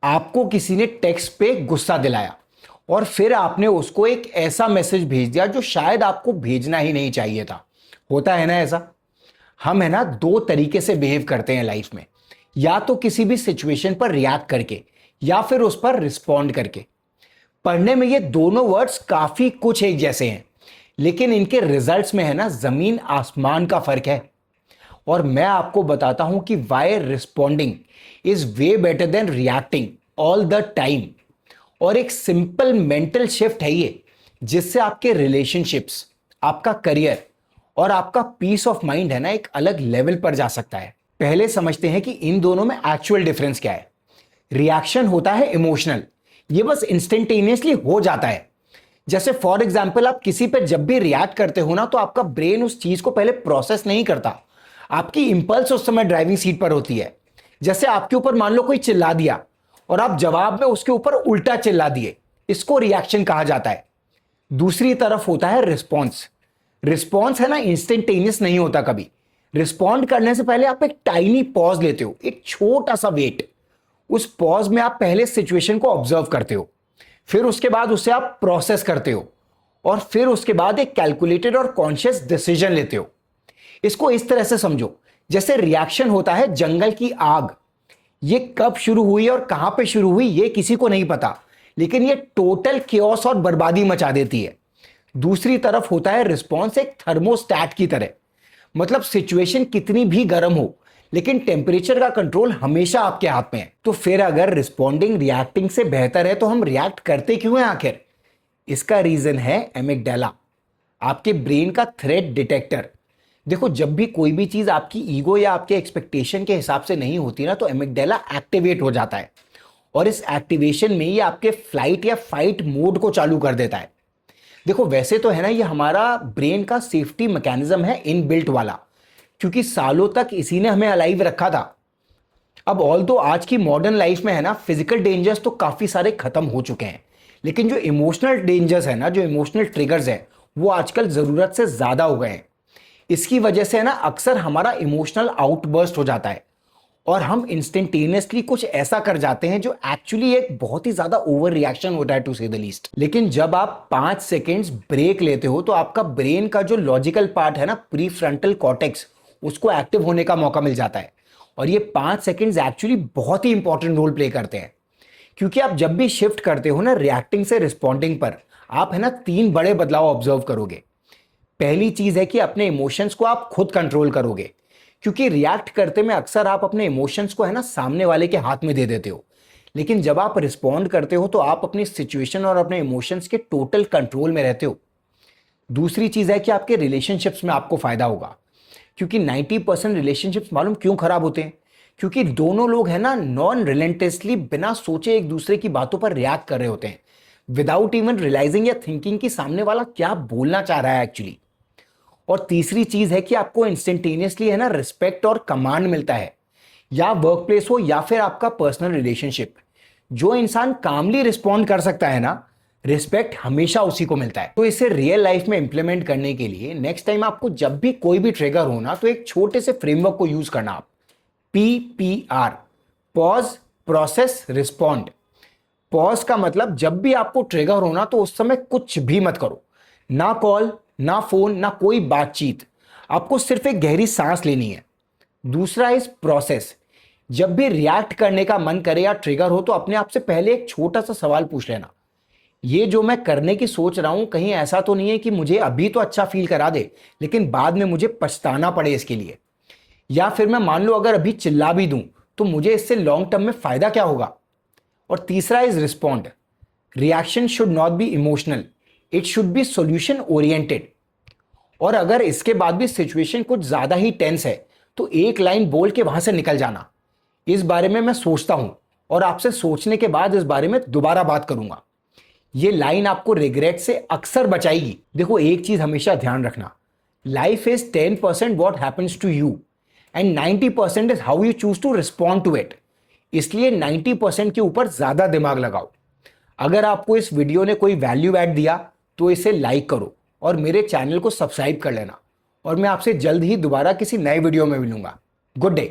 आपको किसी ने टेक्स्ट पे गुस्सा दिलाया और फिर आपने उसको एक ऐसा मैसेज भेज दिया जो शायद आपको भेजना ही नहीं चाहिए था। होता है ना ऐसा। हम है ना दो तरीके से बिहेव करते हैं लाइफ में, या तो किसी भी सिचुएशन पर रिएक्ट करके या फिर उस पर रिस्पॉन्ड करके। पढ़ने में ये दोनों वर्ड्स काफी कुछ एक जैसे हैं, लेकिन इनके रिजल्ट्स में है ना जमीन आसमान का फर्क है। और मैं आपको बताता हूं कि why responding is way better than reacting all the time. और एक सिंपल मेंटल शिफ्ट है ये, जिससे आपके रिलेशनशिप्स, आपका करियर और आपका पीस ऑफ माइंड है ना एक अलग लेवल पर जा सकता है। पहले समझते हैं कि इन दोनों में एक्चुअल डिफरेंस क्या है। रिएक्शन होता है इमोशनल, ये बस इंस्टेंटेनियसली हो जाता है। जैसे फॉर एग्जाम्पल आप किसी पर जब भी रिएक्ट करते हो ना, तो आपका ब्रेन उस चीज को पहले प्रोसेस नहीं करता। आपकी इंपल्स उस समय ड्राइविंग सीट पर होती है। जैसे आपके ऊपर मान लो कोई चिल्ला दिया और आप जवाब में उसके ऊपर उल्टा चिल्ला दिए, इसको रिएक्शन कहा जाता है। दूसरी तरफ होता है रिस्पॉन्स। रिस्पॉन्स है ना इंस्टेंटेनियस नहीं होता कभी। रिस्पॉन्ड करने से पहले आप एक टाइनी पॉज लेते हो, एक छोटा सा वेट। उस पॉज में आप पहले सिचुएशन को ऑब्जर्व करते हो, फिर उसके बाद उसे आप प्रोसेस करते हो और फिर उसके बाद एक कैलकुलेटेड और कॉन्शियस डिसीजन लेते हो। इसको इस तरह से समझो, जैसे रिएक्शन होता है जंगल की आग। ये कब शुरू हुई और कहां पे शुरू हुई ये किसी को नहीं पता, लेकिन ये टोटल केओस और बर्बादी मचा देती है। दूसरी तरफ होता है रिस्पॉन्स, एक थर्मोस्टैट की तरह। मतलब सिचुएशन कितनी भी गर्म हो, लेकिन टेम्परेचर का कंट्रोल हमेशा आपके हाथ में है। तो फिर अगर रिस्पॉन्डिंग रिएक्टिंग से बेहतर है तो हम रिएक्ट करते क्यों हैं आखिर? इसका रीजन है एमिगडाला, आपके ब्रेन का थ्रेट डिटेक्टर। देखो, जब भी कोई भी चीज आपकी ईगो या आपके एक्सपेक्टेशन के हिसाब से नहीं होती ना, तो एमिगडाला एक्टिवेट हो जाता है और इस एक्टिवेशन में ये आपके फ्लाइट या फाइट मोड को चालू कर देता है। देखो, वैसे तो है ना ये हमारा ब्रेन का सेफ्टी मैकेनिज्म है, इनबिल्ट वाला, क्योंकि सालों तक इसी ने हमें अलाइव रखा था। अब ऑल्दो आज की मॉडर्न लाइफ में है ना फिजिकल डेंजर्स तो काफी सारे खत्म हो चुके हैं, लेकिन जो इमोशनल डेंजर्स है ना, जो इमोशनल ट्रिगर्स है, वो आजकल जरूरत से ज्यादा हो गए हैं। इसकी वजह से है ना अक्सर हमारा इमोशनल आउटबर्स्ट हो जाता है और हम इंस्टेंटेनियसली कुछ ऐसा कर जाते हैं जो एक्चुअली एक बहुत ही ज्यादा ओवर रिएक्शन होता है, टू से द लीस्ट। लेकिन जब आप 5 सेकेंड्स ब्रेक लेते हो तो आपका ब्रेन का जो लॉजिकल पार्ट है ना, प्री फ्रंटल कॉर्टेक्स, उसको एक्टिव होने का मौका मिल जाता है। और ये 5 सेकेंड्स एक्चुअली बहुत ही इंपॉर्टेंट रोल प्ले करते हैं, क्योंकि आप जब भी शिफ्ट करते हो ना रिएक्टिंग से रिस्पॉन्डिंग पर, आप है ना 3 बड़े बदलाव ऑब्जर्व करोगे। पहली चीज है कि अपने इमोशंस को आप खुद कंट्रोल करोगे, क्योंकि रिएक्ट करते में अक्सर आप अपने इमोशंस को है ना सामने वाले के हाथ में दे देते हो, लेकिन जब आप रिस्पॉन्ड करते हो तो आप अपनी सिचुएशन और अपने इमोशंस के टोटल कंट्रोल में रहते हो। दूसरी चीज है कि आपके रिलेशनशिप्स में आपको फायदा होगा, क्योंकि 90% रिलेशनशिप्स मालूम क्यों खराब होते हैं? क्योंकि दोनों लोग है ना नॉन रिलेंटेसली बिना सोचे एक दूसरे की बातों पर रिएक्ट कर रहे होते हैं, विदाउट इवन रियलाइजिंग या थिंकिंग कि सामने वाला क्या बोलना चाह रहा है एक्चुअली। और तीसरी चीज है कि आपको इंस्टेंटेनियसली है ना रिस्पेक्ट और कमांड मिलता है, या वर्क प्लेस हो या फिर आपका पर्सनल रिलेशनशिप। जो इंसान कामली रिस्पॉन्ड कर सकता है ना, रिस्पेक्ट हमेशा उसी को मिलता है। तो इसे रियल लाइफ में इंप्लीमेंट करने के लिए नेक्स्ट टाइम आपको जब भी कोई भी ट्रिगर हो ना, तो एक छोटे से फ्रेमवर्क को यूज करना आप। PPR, pause, process, respond. Pause का मतलब जब भी आपको ट्रिगर हो ना, तो उस समय कुछ भी मत करो, ना कॉल, ना फोन, ना कोई बातचीत। आपको सिर्फ एक गहरी सांस लेनी है। दूसरा इज प्रोसेस। जब भी रिएक्ट करने का मन करे या ट्रिगर हो, तो अपने आप से पहले एक छोटा सा सवाल पूछ लेना, ये जो मैं करने की सोच रहा हूं कहीं ऐसा तो नहीं है कि मुझे अभी तो अच्छा फील करा दे, लेकिन बाद में मुझे पछताना पड़े इसके लिए? या फिर मैं मान लो अगर अभी चिल्ला भी दूं तो मुझे इससे लॉन्ग टर्म में फायदा क्या होगा? और तीसरा is respond. Reaction should not be emotional, it should be solution oriented. और अगर इसके बाद भी सिचुएशन कुछ ज्यादा ही टेंस है, तो एक लाइन बोल के वहां से निकल जाना, इस बारे में मैं सोचता हूं और आपसे सोचने के बाद इस बारे में दोबारा बात करूंगा। ये लाइन आपको रिग्रेट से अक्सर बचाएगी। देखो, एक चीज हमेशा ध्यान रखना, life is 10% what happens to you and 90% is how you choose to respond to it. इसलिए 90% के ऊपर ज्यादा दिमाग लगाओ। अगर आपको इस वीडियो ने कोई वैल्यू ऐड दिया तो इसे लाइक करो और मेरे चैनल को सब्सक्राइब कर लेना। और मैं आपसे जल्द ही दोबारा किसी नए वीडियो में मिलूंगा। Good day.